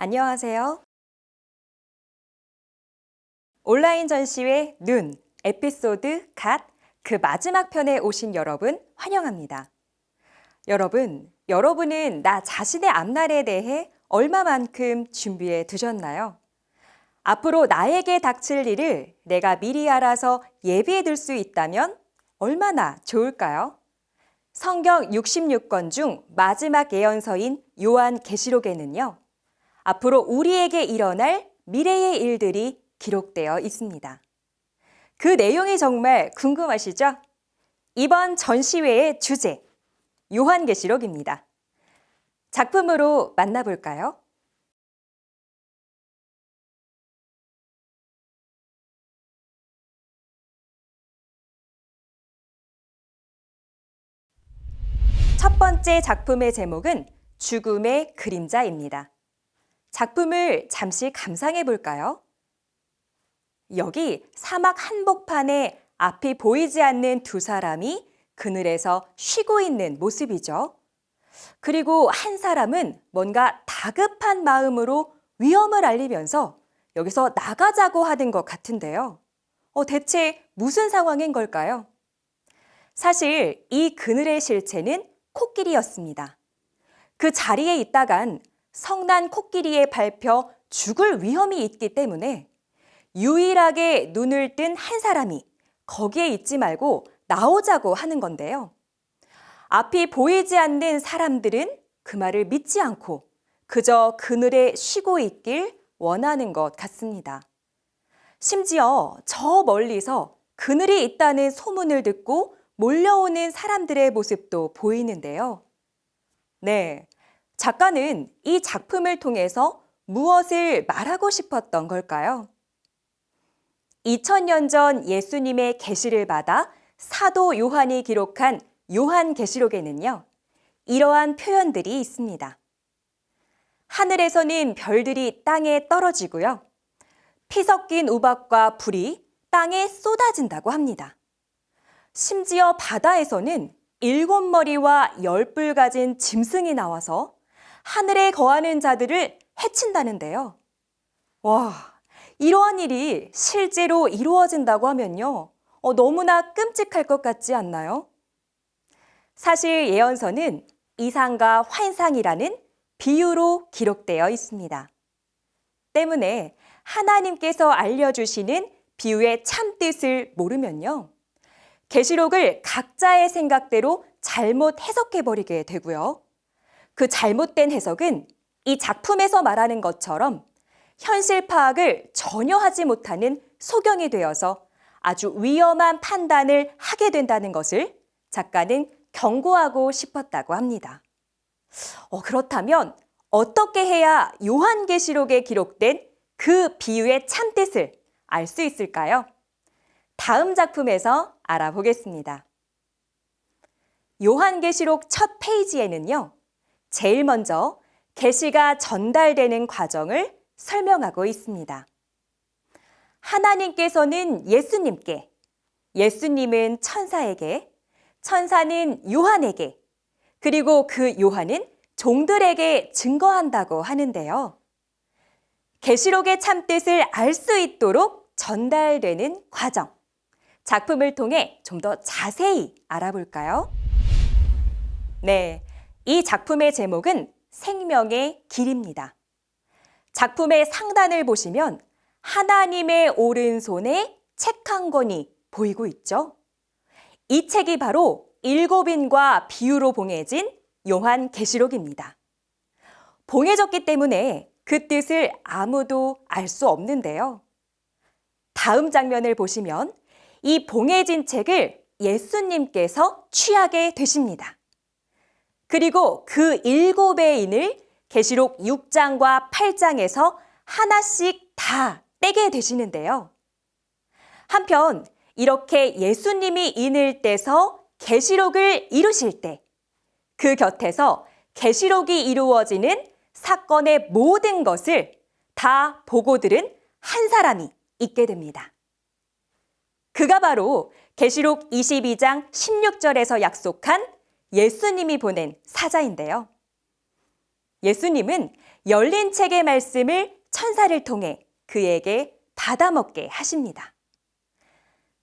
안녕하세요. 온라인 전시회 눈 에피소드 갓 그 마지막 편에 오신 여러분 환영합니다. 여러분은 나 자신의 앞날에 대해 얼마만큼 준비해 두셨나요? 앞으로 나에게 닥칠 일을 내가 미리 알아서 예비해 둘 수 있다면 얼마나 좋을까요? 성경 66권 중 마지막 예언서인 요한계시록에는요. 앞으로 우리에게 일어날 미래의 일들이 기록되어 있습니다. 그 내용이 정말 궁금하시죠? 이번 전시회의 주제, 요한계시록입니다. 작품으로 만나볼까요? 첫 번째 작품의 제목은 죽음의 그림자입니다. 작품을 잠시 감상해 볼까요? 여기 사막 한복판에 앞이 보이지 않는 두 사람이 그늘에서 쉬고 있는 모습이죠. 그리고 한 사람은 뭔가 다급한 마음으로 위험을 알리면서 여기서 나가자고 하는 것 같은데요. 대체 무슨 상황인 걸까요? 사실 이 그늘의 실체는 코끼리였습니다. 그 자리에 있다간 성난 코끼리에 밟혀 죽을 위험이 있기 때문에 유일하게 눈을 뜬 한 사람이 거기에 있지 말고 나오자고 하는 건데요. 앞이 보이지 않는 사람들은 그 말을 믿지 않고 그저 그늘에 쉬고 있길 원하는 것 같습니다. 심지어 저 멀리서 그늘이 있다는 소문을 듣고 몰려오는 사람들의 모습도 보이는데요. 네, 작가는 이 작품을 통해서 무엇을 말하고 싶었던 걸까요? 2000년 전 예수님의 계시를 받아 사도 요한이 기록한 요한계시록에는요, 이러한 표현들이 있습니다. 하늘에서는 별들이 땅에 떨어지고요, 피 섞인 우박과 불이 땅에 쏟아진다고 합니다. 심지어 바다에서는 7머리와 10뿔 가진 짐승이 나와서 하늘에 거하는 자들을 해친다는데요. 와, 이러한 일이 실제로 이루어진다고 하면요. 너무나 끔찍할 것 같지 않나요? 사실 예언서는 이상과 환상이라는 비유로 기록되어 있습니다. 때문에 하나님께서 알려주시는 비유의 참뜻을 모르면요. 계시록을 각자의 생각대로 잘못 해석해버리게 되고요. 그 잘못된 해석은 이 작품에서 말하는 것처럼 현실 파악을 전혀 하지 못하는 소경이 되어서 아주 위험한 판단을 하게 된다는 것을 작가는 경고하고 싶었다고 합니다. 그렇다면 어떻게 해야 요한계시록에 기록된 그 비유의 참뜻을 알 수 있을까요? 다음 작품에서 알아보겠습니다. 요한계시록 첫 페이지에는요, 제일 먼저 계시가 전달되는 과정을 설명하고 있습니다. 하나님께서는 예수님께, 예수님은 천사에게, 천사는 요한에게, 그리고 그 요한은 종들에게 증거한다고 하는데요. 계시록의 참뜻을 알 수 있도록 전달되는 과정, 작품을 통해 좀 더 자세히 알아볼까요? 네, 이 작품의 제목은 생명의 길입니다. 작품의 상단을 보시면 하나님의 오른손에 책 한 권이 보이고 있죠? 이 책이 바로 7인과 비유로 봉해진 요한계시록입니다. 봉해졌기 때문에 그 뜻을 아무도 알 수 없는데요. 다음 장면을 보시면 이 봉해진 책을 예수님께서 취하게 되십니다. 그리고 그 7의 인을 계시록 6장과 8장에서 하나씩 다 떼게 되시는데요. 한편 이렇게 예수님이 인을 떼서 계시록을 이루실 때 그 곁에서 계시록이 이루어지는 사건의 모든 것을 다 보고 들은 한 사람이 있게 됩니다. 그가 바로 계시록 22장 16절에서 약속한 예수님이 보낸 사자인데요. 예수님은 열린 책의 말씀을 천사를 통해 그에게 받아먹게 하십니다.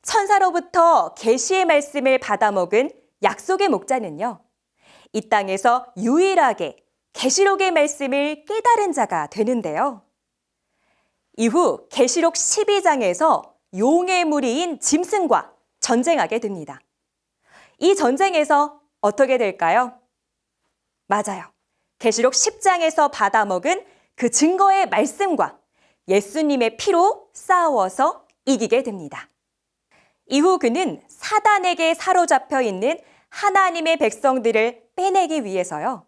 천사로부터 계시의 말씀을 받아먹은 약속의 목자는요, 이 땅에서 유일하게 계시록의 말씀을 깨달은 자가 되는데요. 이후 계시록 12장에서 용의 무리인 짐승과 전쟁하게 됩니다. 이 전쟁에서 어떻게 될까요? 맞아요. 계시록 10장에서 받아먹은 그 증거의 말씀과 예수님의 피로 싸워서 이기게 됩니다. 이후 그는 사단에게 사로잡혀 있는 하나님의 백성들을 빼내기 위해서요,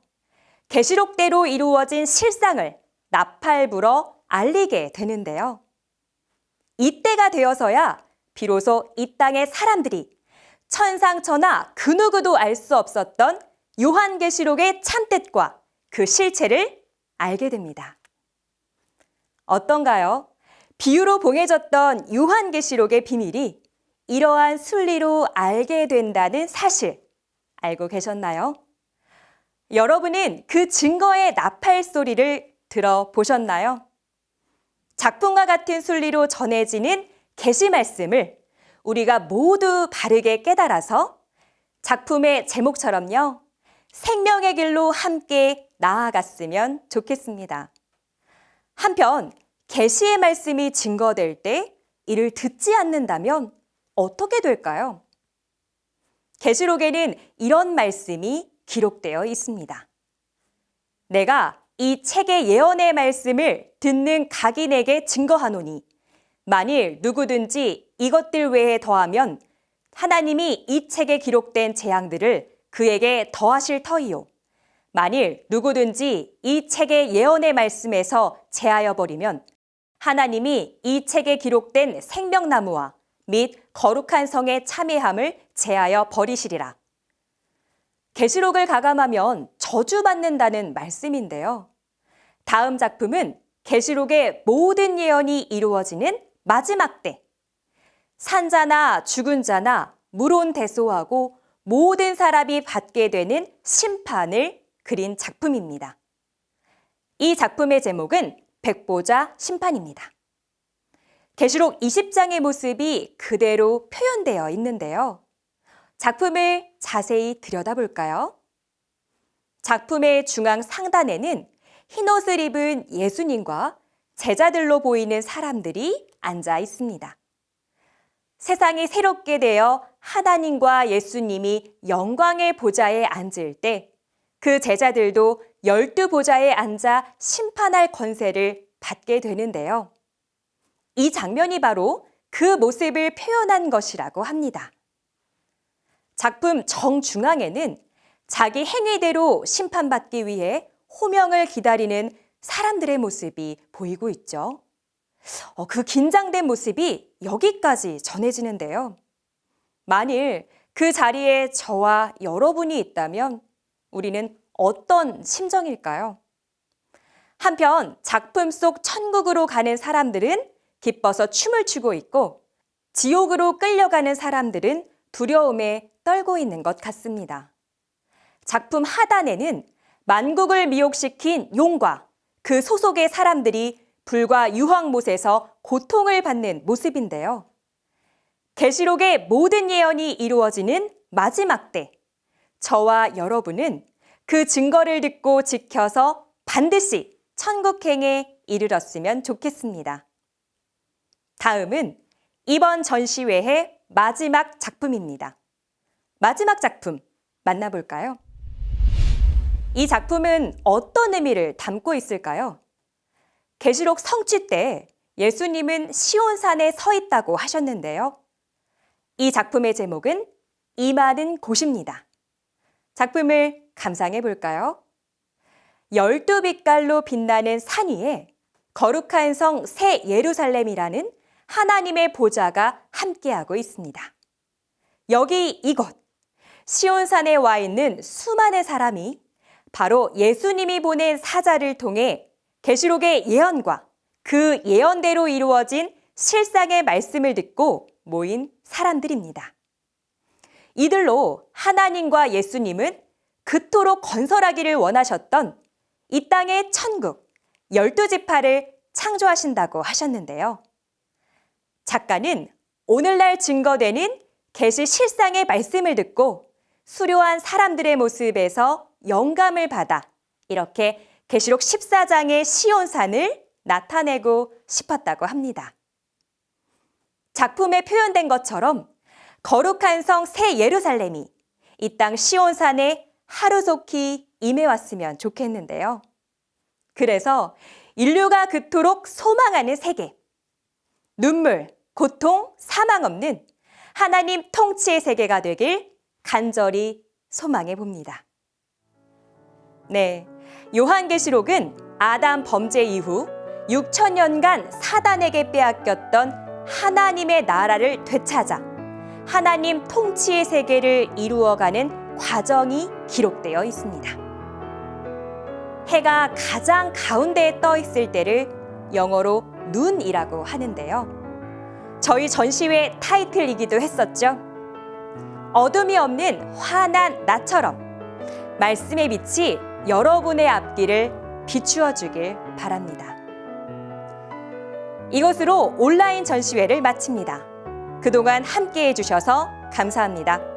계시록대로 이루어진 실상을 나팔 불어 알리게 되는데요. 이때가 되어서야 비로소 이 땅의 사람들이 천상천하 그 누구도 알 수 없었던 요한계시록의 참뜻과 그 실체를 알게 됩니다. 어떤가요? 비유로 봉해졌던 요한계시록의 비밀이 이러한 순리로 알게 된다는 사실 알고 계셨나요? 여러분은 그 증거의 나팔 소리를 들어보셨나요? 작품과 같은 순리로 전해지는 계시 말씀을 우리가 모두 바르게 깨달아서 작품의 제목처럼요, 생명의 길로 함께 나아갔으면 좋겠습니다. 한편 계시의 말씀이 증거될 때 이를 듣지 않는다면 어떻게 될까요? 계시록에는 이런 말씀이 기록되어 있습니다. 내가 이 책의 예언의 말씀을 듣는 각인에게 증거하노니 만일 누구든지 이것들 외에 더하면 하나님이 이 책에 기록된 재앙들을 그에게 더하실 터이요. 만일 누구든지 이 책의 예언의 말씀에서 제하여 버리면 하나님이 이 책에 기록된 생명나무와 및 거룩한 성의 참회함을 제하여 버리시리라. 계시록을 가감하면 저주받는다는 말씀인데요. 다음 작품은 계시록의 모든 예언이 이루어지는 마지막 때, 산자나 죽은 자나 물온대소하고 모든 사람이 받게 되는 심판을 그린 작품입니다. 이 작품의 제목은 백보자 심판입니다. 계시록 20장의 모습이 그대로 표현되어 있는데요. 작품을 자세히 들여다볼까요? 작품의 중앙 상단에는 흰옷을 입은 예수님과 제자들로 보이는 사람들이 앉아 있습니다. 세상이 새롭게 되어 하나님과 예수님이 영광의 보좌에 앉을 때 그 제자들도 12보좌에 앉아 심판할 권세를 받게 되는데요. 이 장면이 바로 그 모습을 표현한 것이라고 합니다. 작품 정중앙에는 자기 행위대로 심판받기 위해 호명을 기다리는 사람들의 모습이 보이고 있죠. 그 긴장된 모습이 여기까지 전해지는데요. 만일 그 자리에 저와 여러분이 있다면 우리는 어떤 심정일까요? 한편 작품 속 천국으로 가는 사람들은 기뻐서 춤을 추고 있고 지옥으로 끌려가는 사람들은 두려움에 떨고 있는 것 같습니다. 작품 하단에는 만국을 미혹시킨 용과 그 소속의 사람들이 불과 유황못에서 고통을 받는 모습인데요. 계시록의 모든 예언이 이루어지는 마지막 때, 저와 여러분은 그 증거를 듣고 지켜서 반드시 천국행에 이르렀으면 좋겠습니다. 다음은 이번 전시회의 마지막 작품입니다. 마지막 작품 만나볼까요? 이 작품은 어떤 의미를 담고 있을까요? 계시록 성취 때 예수님은 시온산에 서 있다고 하셨는데요. 이 작품의 제목은 임하는 곳입니다. 작품을 감상해 볼까요? 12빛깔로 빛나는 산 위에 거룩한 성 새 예루살렘이라는 하나님의 보좌가 함께하고 있습니다. 여기 이곳 시온산에 와 있는 수많은 사람이 바로 예수님이 보낸 사자를 통해 계시록의 예언과 그 예언대로 이루어진 실상의 말씀을 듣고 모인 사람들입니다. 이들로 하나님과 예수님은 그토록 건설하기를 원하셨던 이 땅의 천국, 12지파를 창조하신다고 하셨는데요. 작가는 오늘날 증거되는 계시 실상의 말씀을 듣고 수료한 사람들의 모습에서 영감을 받아 이렇게 계시록 14장의 시온산을 나타내고 싶었다고 합니다. 작품에 표현된 것처럼 거룩한 성 새 예루살렘이 이 땅 시온산에 하루속히 임해왔으면 좋겠는데요. 그래서 인류가 그토록 소망하는 세계, 눈물, 고통, 사망 없는 하나님 통치의 세계가 되길 간절히 소망해 봅니다. 네, 요한계시록은 아담 범죄 이후 6천년간 사단에게 빼앗겼던 하나님의 나라를 되찾아 하나님 통치의 세계를 이루어가는 과정이 기록되어 있습니다. 해가 가장 가운데에 떠 있을 때를 영어로 눈이라고 하는데요. 저희 전시회 타이틀이기도 했었죠. 어둠이 없는 환한 낮처럼 말씀의 빛이 여러분의 앞길을 비추어 주길 바랍니다. 이것으로 온라인 전시회를 마칩니다. 그동안 함께해 주셔서 감사합니다.